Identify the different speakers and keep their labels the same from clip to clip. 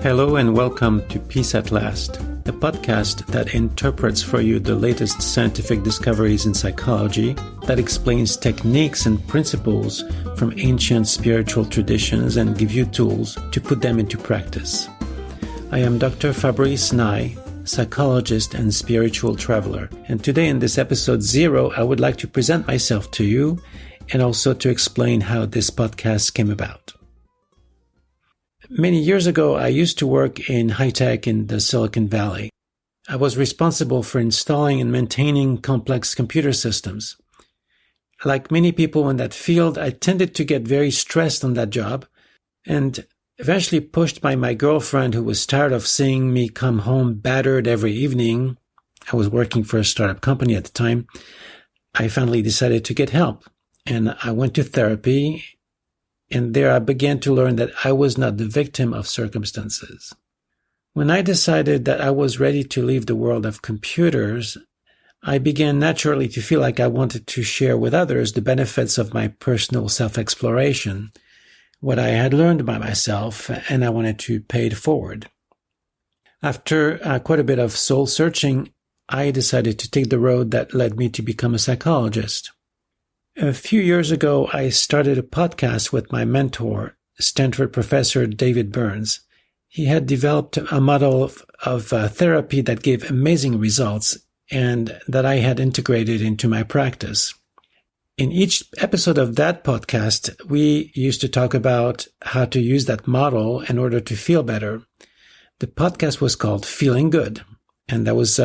Speaker 1: Hello and welcome to Peace at Last, the podcast that interprets for you the latest scientific discoveries in psychology, that explains techniques and principles from ancient spiritual traditions and give you tools to put them into practice. I am Dr. Fabrice, psychologist and spiritual traveler, and today in this episode 0, I would like to present myself to you and also to explain how this podcast came about. Many years ago, I used to work in high-tech in the Silicon Valley. I was responsible for installing and maintaining complex computer systems. Like many people in that field, I tended to get very stressed on that job, and eventually pushed by my girlfriend who was tired of seeing me come home battered every evening. I was working for a startup company at the time. I finally decided to get help, and I went to therapy. And there I began to learn that I was not the victim of circumstances. When I decided that I was ready to leave the world of computers, I began naturally to feel like I wanted to share with others the benefits of my personal self-exploration, what I had learned by myself, and I wanted to pay it forward. After quite a bit of soul-searching, I decided to take the road that led me to become a psychologist. A few years ago, I started a podcast with my mentor, Stanford professor David Burns. He had developed a model of therapy that gave amazing results and that I had integrated into my practice. In each episode of that podcast, we used to talk about how to use that model in order to feel better. The podcast was called Feeling Good, and that was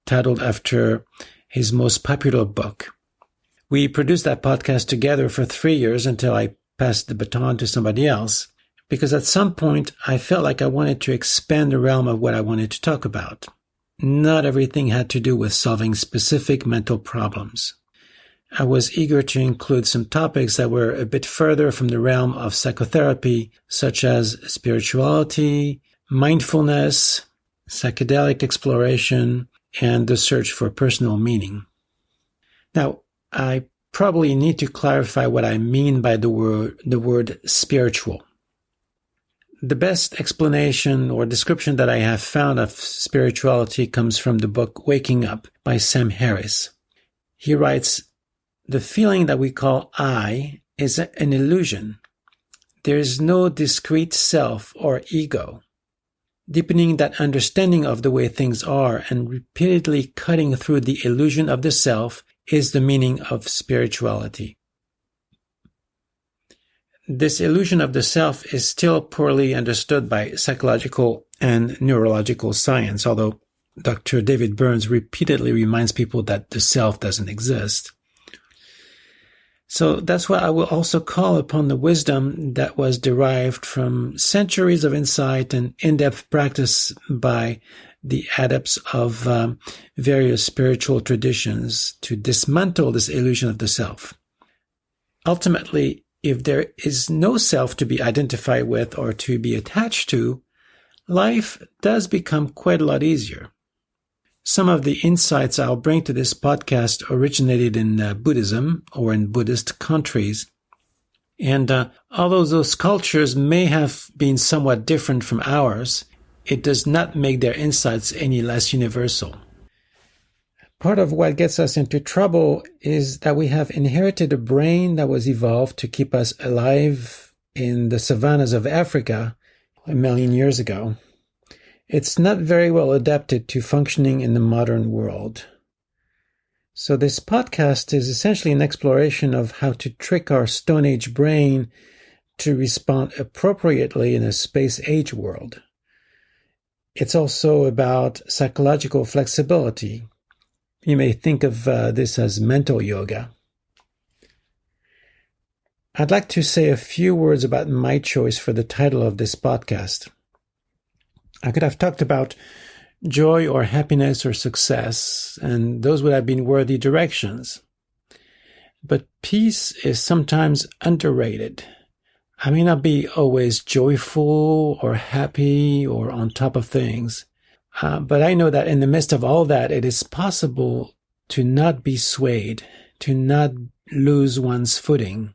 Speaker 1: titled after his most popular book. We produced that podcast together for 3 years until I passed the baton to somebody else, because at some point I felt like I wanted to expand the realm of what I wanted to talk about. Not everything had to do with solving specific mental problems. I was eager to include some topics that were a bit further from the realm of psychotherapy, such as spirituality, mindfulness, psychedelic exploration, and the search for personal meaning. Now, I probably need to clarify what I mean by the word spiritual. The best explanation or description that I have found of spirituality comes from the book Waking Up by Sam Harris. He writes, "The feeling that we call I is an illusion. There is no discrete self or ego. Deepening that understanding of the way things are and repeatedly cutting through the illusion of the self is the meaning of spirituality." This illusion of the self is still poorly understood by psychological and neurological science, although Dr. David Burns repeatedly reminds people that the self doesn't exist. So that's why I will also call upon the wisdom that was derived from centuries of insight and in-depth practice by the adepts of various spiritual traditions to dismantle this illusion of the self. Ultimately, if there is no self to be identified with or to be attached to, life does become quite a lot easier. Some of the insights I'll bring to this podcast originated in Buddhism or in Buddhist countries. And although those cultures may have been somewhat different from ours, it does not make their insights any less universal. Part of what gets us into trouble is that we have inherited a brain that was evolved to keep us alive in the savannas of Africa 1 million years ago. It's not very well adapted to functioning in the modern world. So this podcast is essentially an exploration of how to trick our Stone Age brain to respond appropriately in a space-age world. It's also about psychological flexibility. You may think of this as mental yoga. I'd like to say a few words about my choice for the title of this podcast. I could have talked about joy or happiness or success, and those would have been worthy directions. But peace is sometimes underrated. I may not be always joyful or happy or on top of things, but I know that in the midst of all that, it is possible to not be swayed, to not lose one's footing.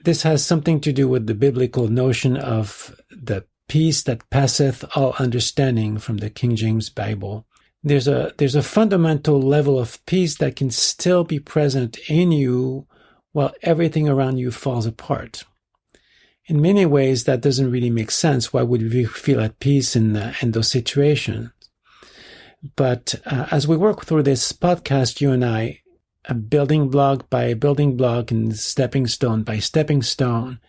Speaker 1: This has something to do with the biblical notion of the peace that passeth all understanding from the King James Bible. There's a fundamental level of peace that can still be present in you while everything around you falls apart. In many ways, that doesn't really make sense. Why would we feel at peace in those situations? But as we work through this podcast, you and I, building block by building block and stepping stone by stepping stone,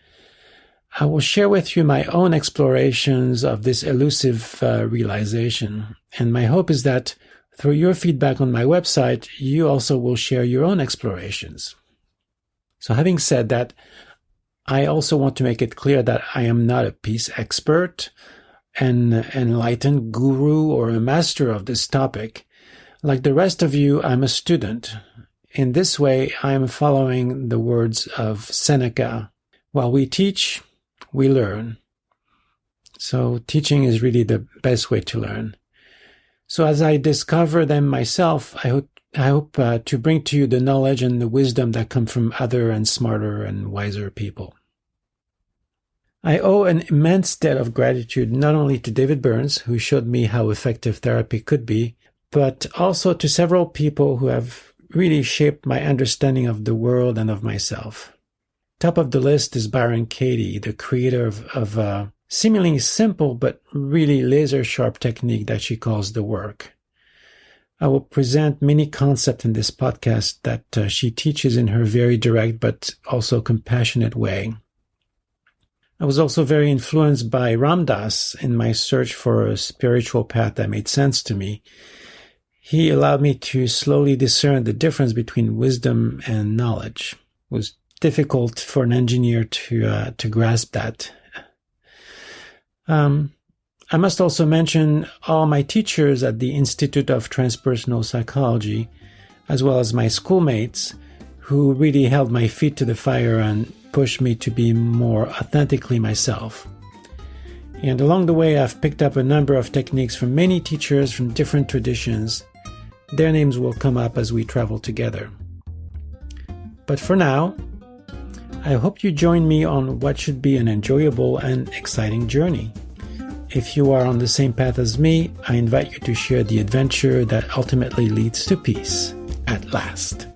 Speaker 1: I will share with you my own explorations of this elusive realization. And my hope is that through your feedback on my website, you also will share your own explorations. So having said that, I also want to make it clear that I am not a peace expert, an enlightened guru, or a master of this topic. Like the rest of you, I'm a student. In this way, I am following the words of Seneca. While we teach, we learn. So teaching is really the best way to learn. So as I discover them myself, I hope to bring to you the knowledge and the wisdom that come from other and smarter and wiser people. I owe an immense debt of gratitude not only to David Burns, who showed me how effective therapy could be, but also to several people who have really shaped my understanding of the world and of myself. Top of the list is Byron Katie, the creator of a seemingly simple but really laser-sharp technique that she calls the work. I will present many concepts in this podcast that she teaches in her very direct but also compassionate way. I was also very influenced by Ram Dass in my search for a spiritual path that made sense to me. He allowed me to slowly discern the difference between wisdom and knowledge. It was difficult for an engineer to grasp that. I must also mention all my teachers at the Institute of Transpersonal Psychology, as well as my schoolmates, who really held my feet to the fire and pushed me to be more authentically myself. And along the way, I've picked up a number of techniques from many teachers from different traditions. Their names will come up as we travel together. But for now, I hope you join me on what should be an enjoyable and exciting journey. If you are on the same path as me, I invite you to share the adventure that ultimately leads to peace at last.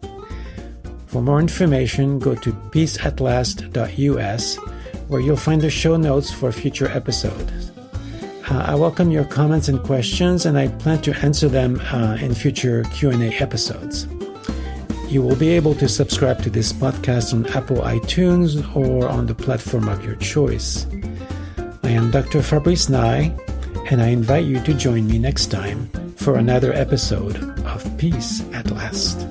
Speaker 1: For more information, go to peaceatlast.us, where you'll find the show notes for future episodes. I welcome your comments and questions, and I plan to answer them in future Q&A episodes. You will be able to subscribe to this podcast on Apple iTunes or on the platform of your choice. I am Dr. Fabrice Nye, and I invite you to join me next time for another episode of Peace at Last.